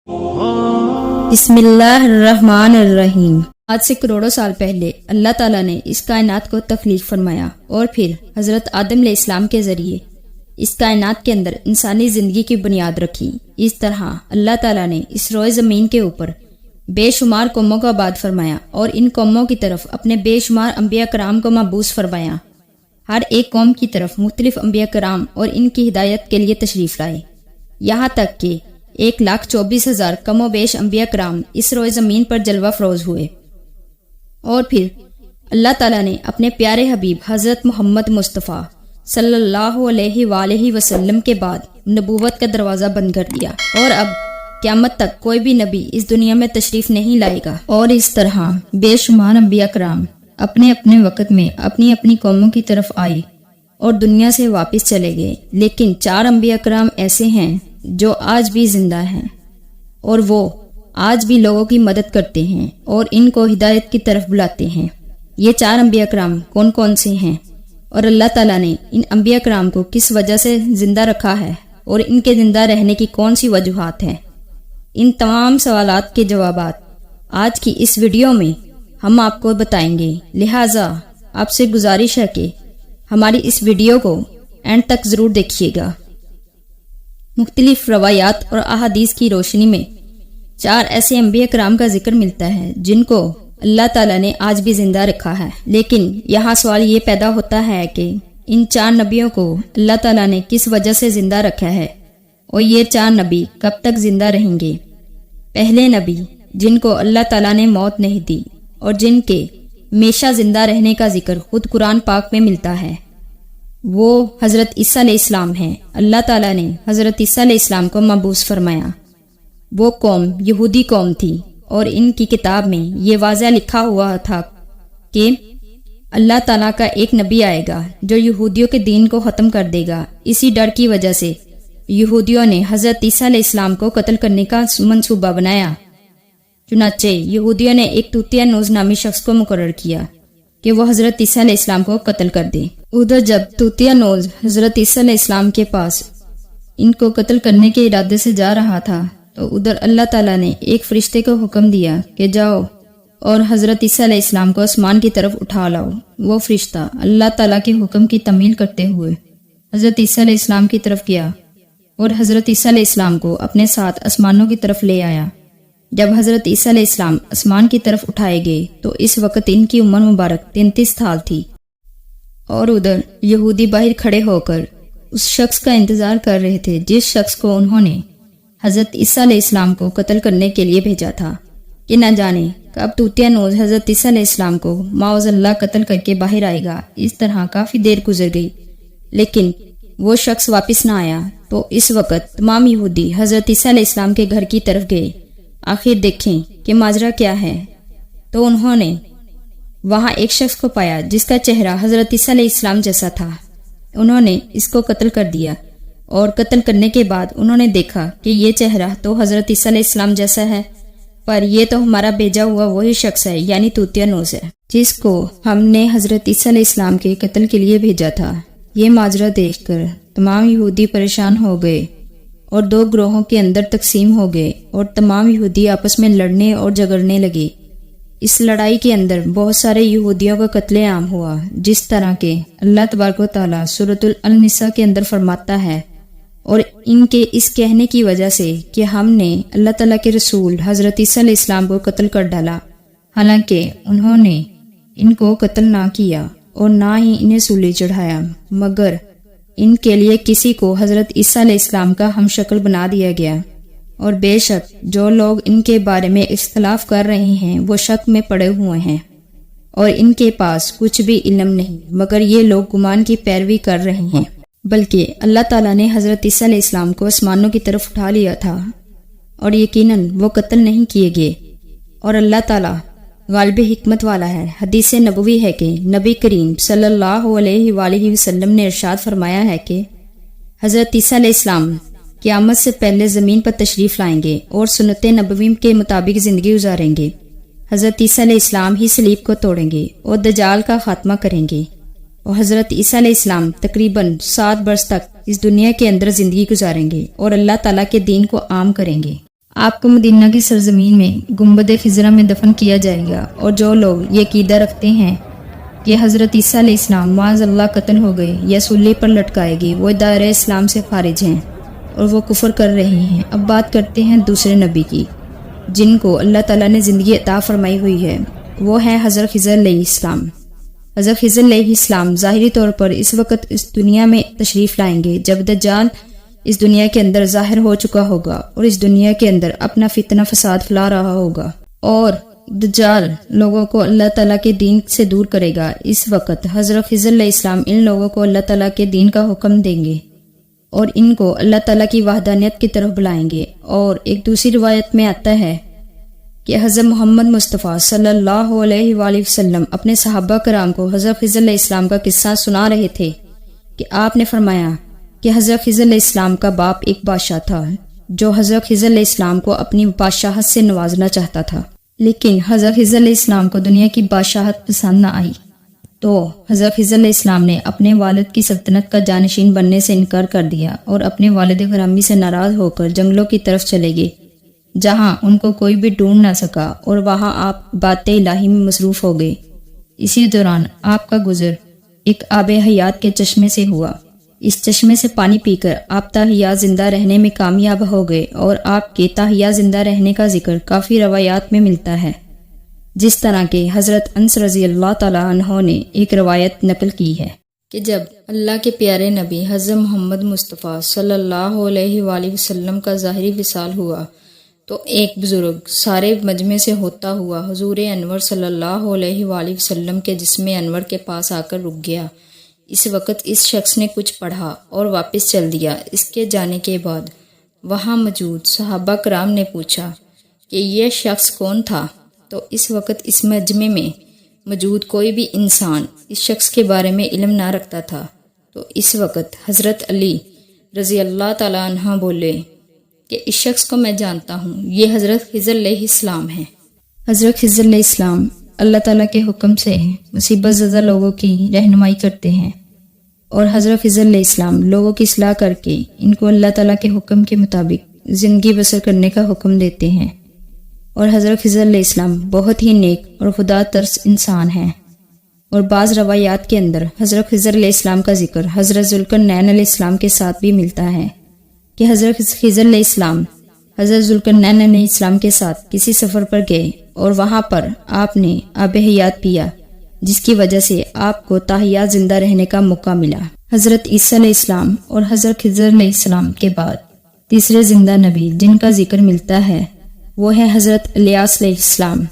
بسم اللہ الرحمن الرحیم۔ آج سے کروڑوں سال پہلے اللہ تعالیٰ نے اس کائنات کو تخلیق فرمایا اور پھر حضرت آدم علیہ السلام کے ذریعے اس کائنات کے اندر انسانی زندگی کی بنیاد رکھی۔ اس طرح اللہ تعالیٰ نے اس روئے زمین کے اوپر بے شمار قوموں کو آباد فرمایا اور ان قوموں کی طرف اپنے بے شمار انبیاء کرام کو مبعوث فرمایا۔ ہر ایک قوم کی طرف مختلف انبیاء کرام اور ان کی ہدایت کے لیے تشریف لائے، یہاں تک کہ 1,24,000 کم و بیش انبیاء کرام اس روئے زمین پر جلوہ فروز ہوئے۔ اور پھر اللہ تعالیٰ نے اپنے پیارے حبیب حضرت محمد مصطفیٰ صلی اللہ علیہ وآلہ وسلم کے بعد نبوت کا دروازہ بند کر دیا، اور اب قیامت تک کوئی بھی نبی اس دنیا میں تشریف نہیں لائے گا۔ اور اس طرح بے شمار انبیاء کرام اپنے اپنے وقت میں اپنی اپنی قوموں کی طرف آئے اور دنیا سے واپس چلے گئے، لیکن 4 انبیاء کرام ایسے ہیں جو آج بھی زندہ ہیں، اور وہ آج بھی لوگوں کی مدد کرتے ہیں اور ان کو ہدایت کی طرف بلاتے ہیں۔ یہ 4 انبیاء کرام کون کون سے ہیں، اور اللہ تعالیٰ نے ان انبیاء کرام کو کس وجہ سے زندہ رکھا ہے، اور ان کے زندہ رہنے کی کون سی وجوہات ہیں، ان تمام سوالات کے جوابات آج کی اس ویڈیو میں ہم آپ کو بتائیں گے۔ لہٰذا آپ سے گزارش ہے کہ ہماری اس ویڈیو کو اینڈ تک ضرور دیکھیے گا۔ مختلف روایات اور احادیث کی روشنی میں 4 ایسے انبیاء کرام کا ذکر ملتا ہے جن کو اللہ تعالیٰ نے آج بھی زندہ رکھا ہے، لیکن یہاں سوال یہ پیدا ہوتا ہے کہ ان 4 نبیوں کو اللہ تعالیٰ نے کس وجہ سے زندہ رکھا ہے، اور یہ 4 نبی کب تک زندہ رہیں گے۔ پہلے نبی جن کو اللہ تعالیٰ نے موت نہیں دی اور جن کے ہمیشہ زندہ رہنے کا ذکر خود قرآن پاک میں ملتا ہے، وہ حضرت عیسیٰ علیہ السلام ہیں۔ اللہ تعالیٰ نے حضرت عیسیٰ علیہ السلام کو مبعوث فرمایا۔ وہ قوم یہودی قوم تھی، اور ان کی کتاب میں یہ واضح لکھا ہوا تھا کہ اللہ تعالیٰ کا ایک نبی آئے گا جو یہودیوں کے دین کو ختم کر دے گا۔ اسی ڈر کی وجہ سے یہودیوں نے حضرت عیسیٰ علیہ السلام کو قتل کرنے کا منصوبہ بنایا۔ چنانچہ یہودیوں نے ایک توتیا نوز نامی شخص کو مقرر کیا کہ وہ حضرت عیسیٰ علیہ السلام کو قتل کر دے۔ ادھر جب توتیا نوز حضرت عیسیٰ علیہ السلام کے پاس ان کو قتل کرنے کے ارادے سے جا رہا تھا، تو ادھر اللہ تعالیٰ نے ایک فرشتے کو حکم دیا کہ جاؤ اور حضرت عیسیٰ علیہ السلام کو آسمان کی طرف اٹھا لاؤ۔ وہ فرشتہ اللہ تعالیٰ کے حکم کی تعمیل کرتے ہوئے حضرت عیسیٰ علیہ السلام کی طرف گیا اور حضرت عیسیٰ علیہ السلام کو اپنے ساتھ آسمانوں کی طرف لے آیا۔ جب حضرت عیسیٰ علیہ السلام آسمان کی طرف اٹھائے گئے تو اس وقت ان کی عمر مبارک 33 سال تھی، اور ادھر یہودی باہر کھڑے ہو کر اس شخص کا انتظار کر رہے تھے جس شخص کو انہوں نے حضرت عیسیٰ علیہ السلام کو قتل کرنے کے لیے بھیجا تھا، کہ نہ جانے کب توتیا نوز حضرت عیسیٰ علیہ السلام کو معاذ اللہ قتل کر کے باہر آئے گا۔ اس طرح کافی دیر گزر گئی، لیکن وہ شخص واپس نہ آیا۔ تو اس وقت تمام یہودی حضرت عیسیٰ علیہ السلام کے گھر کی طرف گئے، آخر دیکھیں کہ ماجرا کیا ہے۔ تو انہوں نے وہاں ایک شخص کو پایا جس کا چہرہ حضرت عیسیٰ علیہ السلام جیسا تھا۔ انہوں نے اس کو قتل کر دیا، اور قتل کرنے کے بعد انہوں نے دیکھا کہ یہ چہرہ تو حضرت عیسیٰ علیہ السلام جیسا ہے، پر یہ تو ہمارا بھیجا ہوا وہی شخص ہے، یعنی توتیا نوز ہے، جس کو ہم نے حضرت عیسیٰ علیہ السلام کے قتل کے لیے بھیجا تھا۔ یہ ماجرا دیکھ کر تمام یہودی پریشان ہو گئے اور 2 گروہوں کے اندر تقسیم ہو گئے، اور تمام یہودی آپس میں لڑنے اور جھگڑنے لگے۔ اس لڑائی کے اندر بہت سارے یہودیوں کا قتل عام ہوا، جس طرح کے اللہ تبارک و تعالیٰ سورۃ النساء کے اندر فرماتا ہے، اور ان کے اس کہنے کی وجہ سے کہ ہم نے اللہ تعالیٰ کے رسول حضرت عیسیٰ علیہ السلام کو قتل کر ڈالا، حالانکہ انہوں نے ان کو قتل نہ کیا اور نہ ہی انہیں سولی چڑھایا، مگر ان کے لیے کسی کو حضرت عیسیٰ علیہ السلام کا ہم شکل بنا دیا گیا۔ اور بے شک جو لوگ ان کے بارے میں اختلاف کر رہے ہیں وہ شک میں پڑے ہوئے ہیں، اور ان کے پاس کچھ بھی علم نہیں، مگر یہ لوگ گمان کی پیروی کر رہے ہیں۔ بلکہ اللہ تعالیٰ نے حضرت عیسیٰ علیہ السلام کو آسمانوں کی طرف اٹھا لیا تھا، اور یقیناً وہ قتل نہیں کیے گئے، اور اللہ تعالیٰ غالب حکمت والا ہے۔ حدیث نبوی ہے کہ نبی کریم صلی اللہ علیہ وآلہ وسلم نے ارشاد فرمایا ہے کہ حضرت عیسیٰ علیہ السلام قیامت سے پہلے زمین پر تشریف لائیں گے اور سنت نبوی کے مطابق زندگی گزاریں گے۔ حضرت عیسیٰ علیہ السلام ہی صلیب کو توڑیں گے اور دجال کا خاتمہ کریں گے، اور حضرت عیسیٰ علیہ السلام تقریباً 7 برس تک اس دنیا کے اندر زندگی گزاریں گے اور اللہ تعالیٰ کے دین کو عام کریں گے۔ آپ کو مدینہ کی سرزمین میں گنبد خضرا میں دفن کیا جائے گا، اور جو لوگ یہ عقیدہ رکھتے ہیں کہ حضرت عیسیٰ علیہ السلام معاذ اللہ قتل ہو گئے یا سولی پر لٹکائے گئے، وہ دائرہ اسلام سے خارج ہیں اور وہ کفر کر رہے ہیں۔ اب بات کرتے ہیں دوسرے نبی کی جن کو اللہ تعالیٰ نے زندگی عطا فرمائی ہوئی ہے، وہ ہے حضرت خضر علیہ السلام۔ حضرت خضر علیہ السلام ظاہری طور پر اس وقت اس دنیا میں تشریف لائیں گے جب دجال اس دنیا کے اندر ظاہر ہو چکا ہوگا اور اس دنیا کے اندر اپنا فتنہ فساد پھیلا رہا ہوگا، اور دجال لوگوں کو اللہ تعالیٰ کے دین سے دور کرے گا۔ اس وقت حضرت خضر علیہ السلام ان لوگوں کو اللہ تعالیٰ کے دین کا حکم دیں گے اور ان کو اللہ تعالیٰ کی وحدانیت کی طرف بلائیں گے۔ اور ایک دوسری روایت میں آتا ہے کہ حضرت محمد مصطفیٰ صلی اللہ علیہ وآلہ وسلم اپنے صحابہ کرام کو حضرت خضر علیہ السلام کا قصہ سنا رہے تھے کہ آپ نے فرمایا کہ حضرت خضر علیہ السلام کا باپ ایک بادشاہ تھا جو حضرت خضر علیہ السلام کو اپنی بادشاہت سے نوازنا چاہتا تھا، لیکن حضرت خضر علیہ السلام کو دنیا کی بادشاہت پسند نہ آئی، تو حضرت خضر علیہ السلام نے اپنے والد کی سلطنت کا جانشین بننے سے انکار کر دیا اور اپنے والد گرامی سے ناراض ہو کر جنگلوں کی طرف چلے گئے جہاں ان کو کوئی بھی ڈھونڈ نہ سکا، اور وہاں آپ بات الہی میں مصروف ہو گئے۔ اسی دوران آپ کا گزر ایک آب حیات کے چشمے سے ہوا۔ اس چشمے سے پانی پی کر آپ تاحیات زندہ رہنے میں کامیاب ہو گئے، اور آپ کے تاحیات زندہ رہنے کا ذکر کافی روایات میں ملتا ہے، جس طرح کہ حضرت انس رضی اللہ تعالیٰ عنہ نے ایک روایت نقل کی ہے کہ جب اللہ کے پیارے نبی حضرت محمد مصطفیٰ صلی اللہ علیہ وآلہ وسلم کا ظاہری وصال ہوا تو ایک بزرگ سارے مجمع سے ہوتا ہوا حضور انور صلی اللہ علیہ وآلہ وسلم کے جسم انور کے پاس آ کر رک گیا۔ اس وقت اس شخص نے کچھ پڑھا اور واپس چل دیا۔ اس کے جانے کے بعد وہاں موجود صحابہ کرام نے پوچھا کہ یہ شخص کون تھا، تو اس وقت اس مجمع میں موجود کوئی بھی انسان اس شخص کے بارے میں علم نہ رکھتا تھا۔ تو اس وقت حضرت علی رضی اللہ تعالیٰ عنہ بولے کہ اس شخص کو میں جانتا ہوں، یہ حضرت خضر علیہ السلام ہیں۔ حضرت خضر علیہ السلام اللہ تعالیٰ کے حکم سے مصیبت زدہ لوگوں کی رہنمائی کرتے ہیں، اور حضرت خضر علیہ السلام لوگوں کی اصلاح کر کے ان کو اللہ تعالیٰ کے حکم کے مطابق زندگی بسر کرنے کا حکم دیتے ہیں۔ اور حضرت خضر علیہ السلام بہت ہی نیک اور خدا ترس انسان ہیں، اور بعض روایات کے اندر حضرت خضر علیہ السلام کا ذکر حضرت ذوالقرنین علیہ السلام کے ساتھ بھی ملتا ہے کہ حضرت خضر علیہ السلام حضرت ذوالقرنین علیہ السلام کے ساتھ کسی سفر پر گئے، اور وہاں پر آپ نے آب حیات پیا، جس کی وجہ سے آپ کو تاحیات زندہ رہنے کا موقع ملا۔ حضرت عیسیٰ علیہ السلام اور حضرت خضر علیہ السلام کے بعد تیسرے زندہ نبی جن کا ذکر ملتا ہے وہ ہے حضرت الیاس علیہ السلام۔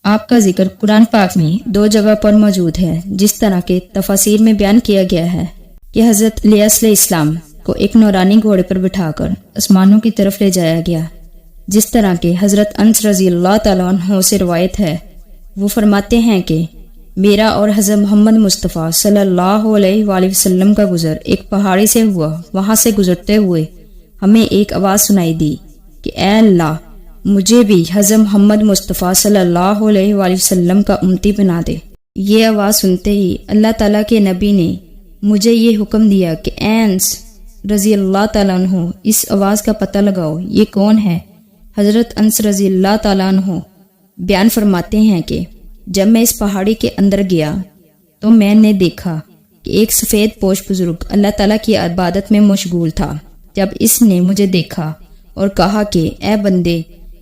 آپ کا ذکر قرآن پاک میں 2 جگہ پر موجود ہے، جس طرح کے تفاسیر میں بیان کیا گیا ہے کہ حضرت الیاس علیہ السلام کو ایک نورانی گھوڑے پر بٹھا کر آسمانوں کی طرف لے جایا گیا، جس طرح کہ حضرت انس رضی اللہ تعالیٰ عنہ سے روایت ہے۔ وہ فرماتے ہیں کہ میرا اور حضرت محمد مصطفیٰ صلی اللہ علیہ وآلہ وسلم کا گزر ایک پہاڑی سے ہوا۔ وہاں سے گزرتے ہوئے ہمیں ایک آواز سنائی دی کہ اے اللہ، مجھے بھی حضرت محمد مصطفیٰ صلی اللہ علیہ وآلہ وسلم کا امتی بنا دے۔ یہ آواز سنتے ہی اللہ تعالیٰ کے نبی نے مجھے یہ حکم دیا کہ اے انس رضی اللہ تعالیٰ عنہ، اس آواز کا پتہ لگاؤ، یہ کون ہے؟ حضرت انس رضی اللہ تعالیٰ عنہ بیان فرماتے ہیں کہ جب میں اس پہاڑی کے اندر گیا تو میں نے دیکھا کہ ایک سفید پوش بزرگ اللہ تعالیٰ کی عبادت میں مشغول تھا۔ جب اس نے مجھے دیکھا اور کہا کہ اے بندے،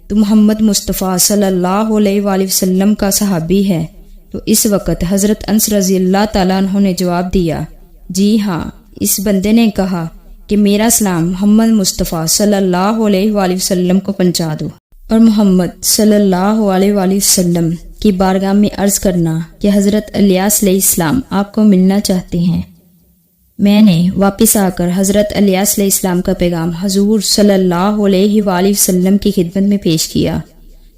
تو محمد مصطفیٰ صلی اللہ علیہ وآلہ وسلم کا صحابی ہے، تو اس وقت حضرت انس رضی اللہ تعالیٰ عنہ نے جواب دیا، جی ہاں۔ اس بندے نے کہا کہ میرا سلام محمد مصطفیٰ صلی اللہ علیہ وآلہ وسلم کو پہنچا دو، اور محمد صلی اللہ علیہ وآلہ وسلم کی بارگاہ میں عرض کرنا کہ حضرت الیاس علیہ السلام آپ کو ملنا چاہتے ہیں۔ میں نے واپس آ کر حضرت الیاس علیہ السلام کا پیغام حضور صلی اللہ علیہ وآلہ وسلم کی خدمت میں پیش کیا،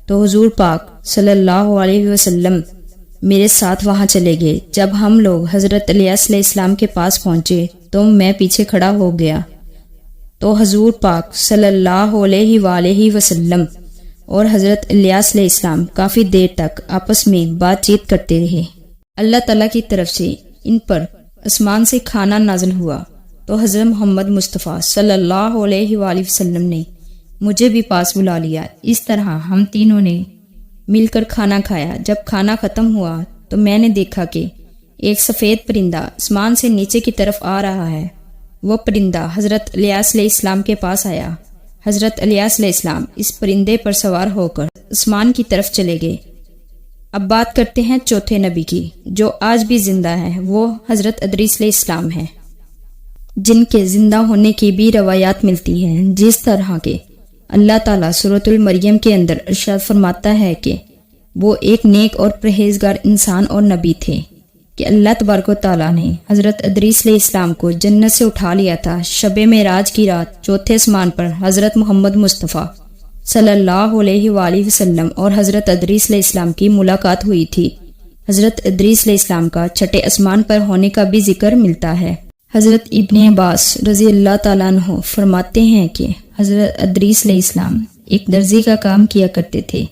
تو حضور پاک صلی اللہ علیہ وسلم میرے ساتھ وہاں چلے گئے۔ جب ہم لوگ حضرت الیاس علیہ السلام کے پاس پہنچے تو میں پیچھے کھڑا ہو گیا، تو حضور پاک صلی اللہ علیہ وآلہ وسلم اور حضرت الیاس علیہ السلام کافی دیر تک آپس میں بات چیت کرتے رہے۔ اللہ تعالیٰ کی طرف سے ان پر آسمان سے کھانا نازل ہوا، تو حضرت محمد مصطفیٰ صلی اللہ علیہ وآلہ وسلم نے مجھے بھی پاس بلا لیا۔ اس طرح ہم تینوں نے مل کر کھانا کھایا۔ جب کھانا ختم ہوا تو میں نے دیکھا کہ ایک سفید پرندہ آسمان سے نیچے کی طرف آ رہا ہے۔ وہ پرندہ حضرت الیاس علیہ السلام کے پاس آیا۔ حضرت الیاس علیہ السلام اس پرندے پر سوار ہو کر آسمان کی طرف چلے گئے۔ اب بات کرتے ہیں چوتھے نبی کی جو آج بھی زندہ ہے، وہ حضرت ادریس علیہ السلام ہے، جن کے زندہ ہونے کی بھی روایات ملتی ہیں۔ جس طرح کے اللہ تعالیٰ سورۃ المریم کے اندر ارشاد فرماتا ہے کہ وہ ایک نیک اور پرہیزگار انسان اور نبی تھے کہ اللہ تبارک و تعالیٰ نے حضرت ادریس علیہ السلام کو جنت سے اٹھا لیا تھا۔ شب معراج کی رات چوتھے آسمان پر حضرت محمد مصطفیٰ صلی اللہ علیہ وآلہ وسلم اور حضرت ادریس علیہ السلام کی ملاقات ہوئی تھی۔ حضرت ادریس علیہ السلام کا چھٹے آسمان پر ہونے کا بھی ذکر ملتا ہے۔ حضرت ابن عباس رضی اللہ تعالیٰ عنہ فرماتے ہیں کہ حضرت ادریس علیہ السلام ایک درزی کا کام کیا کرتے تھے۔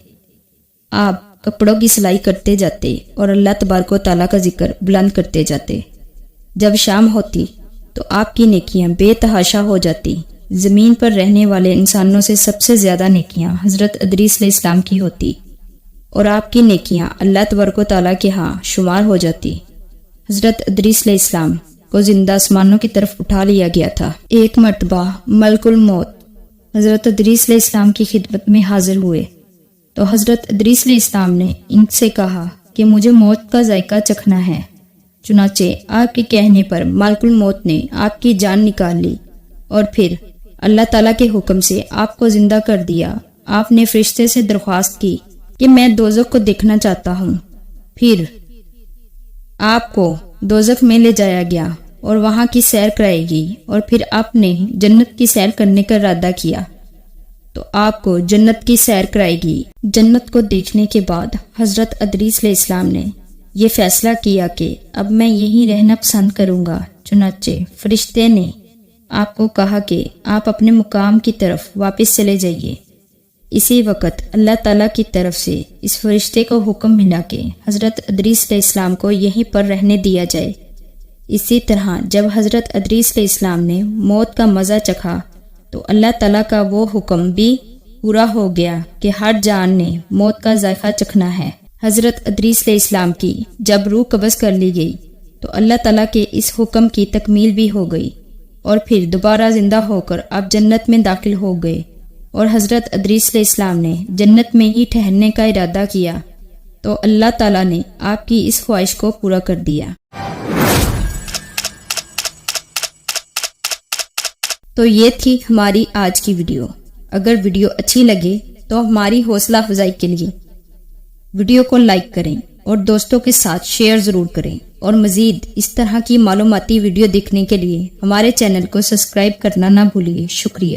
آپ کپڑوں کی سلائی کرتے جاتے اور اللہ تبارک و تعالیٰ کا ذکر بلند کرتے جاتے۔ جب شام ہوتی تو آپ کی نیکیاں بے تحاشا ہو جاتی۔ زمین پر رہنے والے انسانوں سے سب سے زیادہ نیکیاں حضرت ادریس علیہ السلام کی ہوتی اور آپ کی نیکیاں اللہ تبارک و تعالیٰ کے ہاں شمار ہو جاتی۔ حضرت ادریس علیہ السلام کو زندہ آسمانوں کی طرف اٹھا لیا گیا تھا۔ ایک مرتبہ ملک الموت حضرت ادریس علیہ السلام کی خدمت میں حاضر ہوئے تو حضرت ادریس علیہ السلام نے ان سے کہا کہ مجھے موت کا ذائقہ چکھنا ہے۔ چنانچہ آپ کے کہنے پر ملک الموت نے آپ کی جان نکال لی اور پھر اللہ تعالیٰ کے حکم سے آپ کو زندہ کر دیا۔ آپ نے فرشتے سے درخواست کی کہ میں دوزخ کو دیکھنا چاہتا ہوں۔ پھر آپ کو دوزخ میں لے جایا گیا اور وہاں کی سیر کرائے گی اور پھر آپ نے جنت کی سیر کرنے کا ارادہ کیا تو آپ کو جنت کی سیر کرائے گی۔ جنت کو دیکھنے کے بعد حضرت ادریس علیہ السلام نے یہ فیصلہ کیا کہ اب میں یہیں رہنا پسند کروں گا۔ چنانچہ فرشتے نے آپ کو کہا کہ آپ اپنے مقام کی طرف واپس چلے جائیے۔ اسی وقت اللہ تعالیٰ کی طرف سے اس فرشتے کو حکم ملا کہ حضرت ادریس علیہ السلام کو یہیں پر رہنے دیا جائے۔ اسی طرح جب حضرت ادریس علیہ السلام نے موت کا مزہ چکھا تو اللہ تعالیٰ کا وہ حکم بھی پورا ہو گیا کہ ہر جان نے موت کا ذائقہ چکھنا ہے۔ حضرت ادریس علیہ السلام کی جب روح قبض کر لی گئی تو اللہ تعالیٰ کے اس حکم کی تکمیل بھی ہو گئی اور پھر دوبارہ زندہ ہو کر آپ جنت میں داخل ہو گئے اور حضرت ادریس علیہ السلام نے جنت میں ہی ٹھہرنے کا ارادہ کیا تو اللہ تعالیٰ نے آپ کی اس خواہش کو پورا کر دیا۔ تو یہ تھی ہماری آج کی ویڈیو۔ اگر ویڈیو اچھی لگے تو ہماری حوصلہ افزائی کے لیے ویڈیو کو لائک کریں اور دوستوں کے ساتھ شیئر ضرور کریں، اور مزید اس طرح کی معلوماتی ویڈیو دیکھنے کے لیے ہمارے چینل کو سبسکرائب کرنا نہ بھولیے۔ شکریہ۔